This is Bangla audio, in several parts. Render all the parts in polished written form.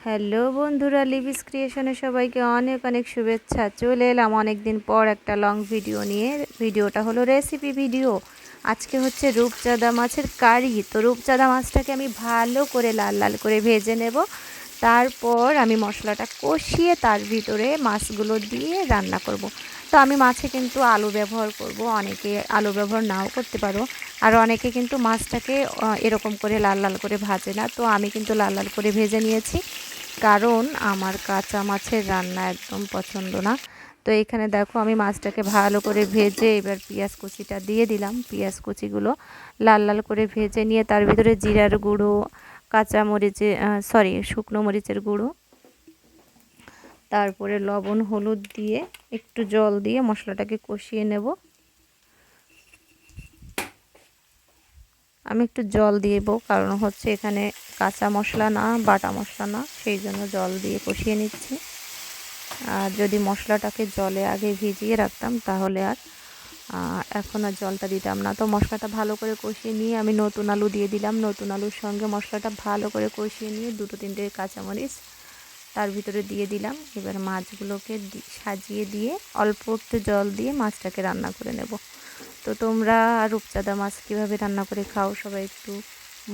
হ্যালো বন্ধুরা, লিভিস ক্রিয়েশনে সবাইকে অনেক অনেক শুভেচ্ছা। চলে এলাম অনেক দিন পর একটা লং ভিডিও নিয়ে। ভিডিওটা হলো রেসিপি ভিডিও। আজকে হচ্ছে রূপচাঁদা মাছের কারি। তো রূপচাঁদা মাছটাকে আমি ভালো করে লাল লাল করে ভেজে নেব। তারপর আমি মশলাটা কষিয়ে তার ভিতরে মাছগুলো দিয়ে রান্না করব। তো আমি মাছে কিন্তু আলু ব্যবহার করব, অনেকে আলু ব্যবহার নাও করতে পারো। আর অনেকে কিন্তু মাছটাকে এরকম করে লাল লাল করে ভাজে না। তো আমি কিন্তু লাল লাল করে ভেজে নিয়েছি, কারণ আমার কাঁচা মাছের রান্না একদম পছন্দ না। তো এখানে দেখো আমি মাছটাকে ভালো করে ভেজে এবার পেঁয়াজ কুচিটা দিয়ে দিলাম। পেঁয়াজ কুচিগুলো লাল লাল করে ভেজে নিয়ে তার ভিতরে জিরার গুঁড়ো, কাঁচা মরিচে শুকনো মরিচের গুঁড়ো, তারপরে লবণ হলুদ দিয়ে একটু জল দিয়ে মশলাটাকে কষিয়ে নেব। আমি একটু জল দিব, কারণ হচ্ছে এখানে কাঁচা মশলা না, বাটা মশলা না, সেই জন্য জল দিয়ে কষিয়ে নিচ্ছি। আর যদি মশলাটাকে জলে আগে ভিজিয়ে রাখতাম তাহলে আর এখন আর জলটা দিতাম না। তো মশলাটা ভালো করে কষিয়ে নিয়ে আমি নতুন আলু দিয়ে দিলাম। নতুন আলুর সঙ্গে মশলাটা ভালো করে কষিয়ে নিয়ে দুটো তিনটে কাঁচামরিচ তার ভিতরে দিয়ে দিলাম। এবার মাছগুলোকে সাজিয়ে দিয়ে অল্প একটু জল দিয়ে মাছটাকে রান্না করে নেব। তো তোমরা রূপচাঁদা মাছ কীভাবে রান্না করে খাও সবাই একটু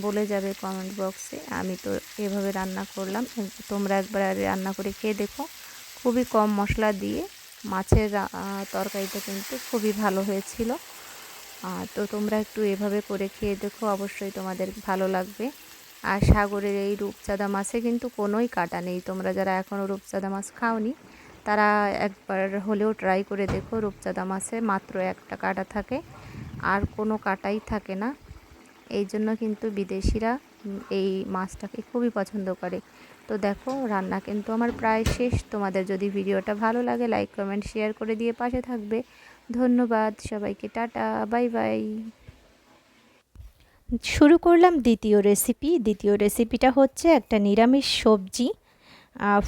বলে যাবে কমেন্ট বক্সে। আমি তো এভাবে রান্না করলাম, তোমরা একবার রান্না করে খেয়ে দেখো। খুবই কম মশলা দিয়ে মাছের তরকারিটা কিন্তু খুবই ভালো হয়েছিল। তো তোমরা একটু এভাবে করে খেয়ে দেখো, অবশ্যই তোমাদের ভালো লাগবে। আর সাগরের এই রূপচাঁদা মাছে কিন্তু কোনোই কাঁটা নেই। তোমরা যারা এখনও রূপচাঁদা মাছ খাওনি তারা একবার হলেও ট্রাই করে দেখো। রূপচাঁদা মাছে মাত্র একটা কাঁটা থাকে, আর কোনো কাঁটাই থাকে না। এই জন্য কিন্তু বিদেশিরা এই মাছটাকে খুবই পছন্দ করে। তো দেখো রান্না কিন্তু আমার প্রায় শেষ। তোমাদের যদি ভিডিওটা ভালো লাগে লাইক কমেন্ট শেয়ার করে দিয়ে পাশে থাকবে। ধন্যবাদ সবাইকে, টাটা, বাই বাই। শুরু করলাম দ্বিতীয় রেসিপি। দ্বিতীয় রেসিপিটা হচ্ছে একটা নিরামিষ সবজি,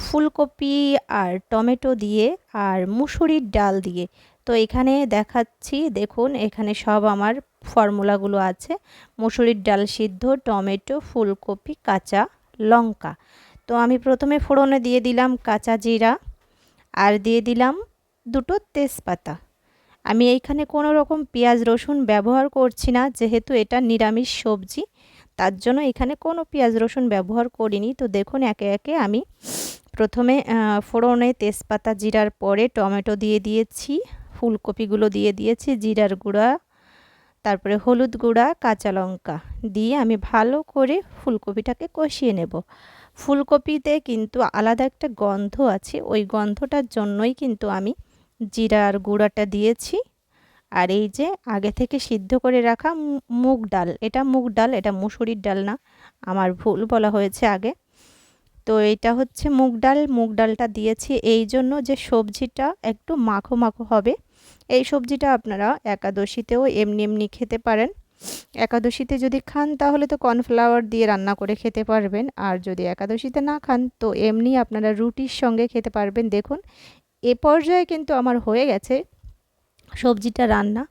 ফুলকপি আর টমেটো দিয়ে আর মুসুরির ডাল দিয়ে। তো এখানে দেখাচ্ছি, দেখুন এখানে সব আমার ফর্মুলাগুলো আছে। মুসুরির ডাল সিদ্ধ, টমেটো, ফুলকপি, কাঁচা লঙ্কা। তো আমি প্রথমে ফোড়নে দিয়ে দিলাম কাঁচা জিরা আর দিয়ে দিলাম দুটো তেজপাতা। আমি এইখানে কোনো রকম পেঁয়াজ রসুন ব্যবহার করছি না, যেহেতু এটা নিরামিষ সবজি, তার জন্য এখানে কোনো পেঁয়াজ রসুন ব্যবহার করিনি। তো দেখুন একে একে আমি প্রথমে ফোড়নে তেজপাতা জিরার পরে টমেটো দিয়ে দিয়েছি, ফুলকপিগুলো দিয়ে দিয়েছি, জিরার গুঁড়া, তারপরে হলুদ গুঁড়া, কাঁচা লঙ্কা দিয়ে আমি ভালো করে ফুলকপিটাকে কষিয়ে নেব। ফুলকপিতে কিন্তু আলাদা একটা গন্ধ আছে, ওই গন্ধটার জন্যই কিন্তু আমি জিরার গুঁড়াটা দিয়েছি। আর এই যে আগে থেকে সিদ্ধ করে রাখা মুগ ডাল, এটা মুগ ডাল, এটা মুসুরির ডাল না, আমার ভুল বলা হয়েছে আগে। তো এটা হচ্ছে মুগ ডাল। মুগ ডালটা দিয়েছি এই জন্য যে সবজিটা একটু মাখো মাখো হবে। এই সবজিটা আপনারা একাদশীতেও এমনি এমনি খেতে পারেন। একাদশীতে যদি খান তাহলে তো কর্নফ্লাওয়ার দিয়ে রান্না করে খেতে পারবেন, আর যদি একাদশীতে না খান তো এমনি আপনারা রুটির সঙ্গে খেতে পারবেন। দেখুন এ পর্যায়ে কিন্তু আমার হয়ে গেছে সবজিটা রান্না,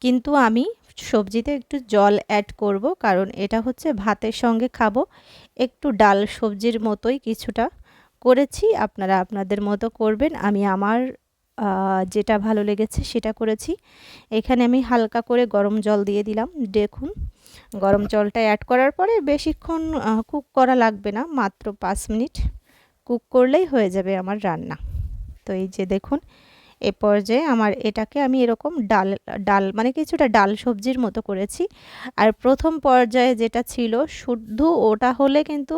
কিন্তু আমি সবজিতে একটু জল অ্যাড করব, কারণ এটা হচ্ছে ভাতের সঙ্গে খাবো। একটু ডাল সবজির মতোই কিছুটা করেছি, আপনারা আপনাদের মতো করবেন। আমি আমার যেটা ভালো লেগেছে সেটা করেছি। এখানে আমি হালকা করে গরম জল দিয়ে দিলাম। দেখুন গরম জলটা অ্যাড করার পরে বেশিক্ষণ কুক করা লাগবে না, মাত্র 5 মিনিট কুক করলেই হয়ে যাবে আমার রান্না। তো এই যে দেখুন এ পর্যায়ে আমার এটাকে আমি এরকম ডাল ডাল মানে কিছুটা ডাল সবজির মতো করেছি। আর প্রথম পর্যায়ে যেটা ছিল শুদ্ধ, ওটা হলে কিন্তু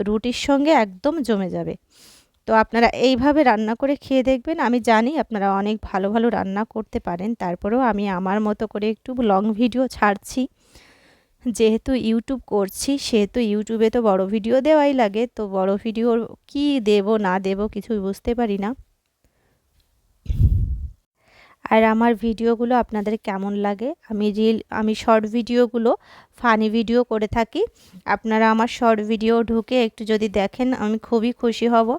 রুটির সঙ্গে একদম জমে যাবে। তো আপনারা এইভাবে রান্না করে খেয়ে দেখবেন। আমি জানি আপনারা অনেক ভালো ভালো রান্না করতে পারেন, তারপরেও আমি আমার মতো করে একটু লং ভিডিও ছাড়ছি। যেহেতু ইউটিউব করছি সেহেতু ইউটিউবে তো বড় ভিডিও দেওয়াই লাগে। তো বড় ভিডিও কি দেব না দেব কিছুই বুঝতে পারি না। আর আমার ভিডিওগুলো আপনাদের কেমন লাগে? আমি শর্ট ভিডিওগুলো ফানি ভিডিও করে থাকি। আপনারা আমার শর্ট ভিডিও ঢুকে একটু যদি দেখেন আমি খুবই খুশি হব।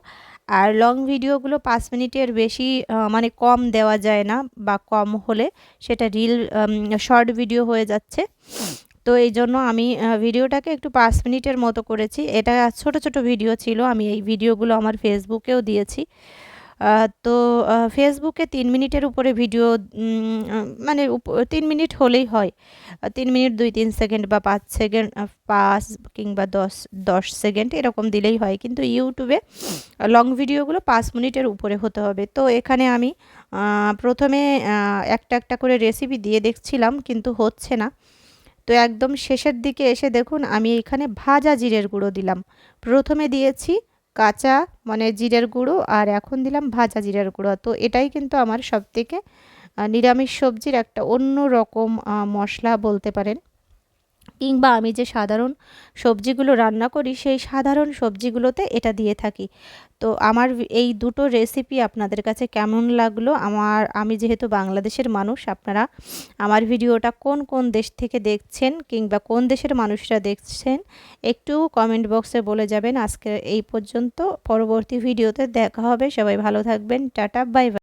আর লং ভিডিওগুলো 5 মিনিটের বেশি মানে কম দেওয়া যায় না, বা কম হলে সেটা শর্ট ভিডিও হয়ে যাচ্ছে। তো তো এই জন্য আমি ভিডিওটাকে একটু 5 মিনিটের মতো করেছি। এটা ছোট ছোট ভিডিও ছিল, আমি এই ভিডিওগুলো আমার ফেসবুকেও দিয়েছি। তো ফেসবুকে 3 মিনিটের উপরে ভিডিও মানে 3 মিনিট হলেই হয়। 3 মিনিট 2-3 সেকেন্ড বা 5 সেকেন্ড, 5 কিংবা 10 সেকেন্ড এরকম দিলেই হয়। কিন্তু ইউটিউবে লং ভিডিওগুলো 5 মিনিটের উপরে হতে হবে। তো এখানে আমি প্রথমে একটা একটা করে রেসিপি দিয়ে দেখছিলাম, কিন্তু হচ্ছে না। তো একদম শেষের দিকে এসে দেখুন আমি এখানে ভাজা জিরের গুঁড়ো দিলাম। প্রথমে দিয়েছি কাঁচা মানে জিরের গুঁড়ো, আর এখন দিলাম ভাজা জিরের গুঁড়ো। তো এটাই কিন্তু আমার সবথেকে নিরামিষ সবজির একটা অন্য রকম মশলা বলতে পারেন। কিংবা আমি যে সাধারণ সবজিগুলো রান্না করি সেই সাধারণ সবজিগুলোতে এটা দিয়ে থাকি। তো আমার এই দুটো রেসিপি আপনাদের কাছে কেমন লাগলো? আমি যেহেতু বাংলাদেশের মানুষ, আপনারা আমার ভিডিওটা কোন কোন দেশ থেকে দেখছেন কিংবা কোন দেশের মানুষরা দেখছেন একটু কমেন্ট বক্সে বলে যাবেন। আজকে এই পর্যন্ত, পরবর্তী ভিডিওতে দেখা হবে। সবাই ভালো থাকবেন। Tata, bye bye.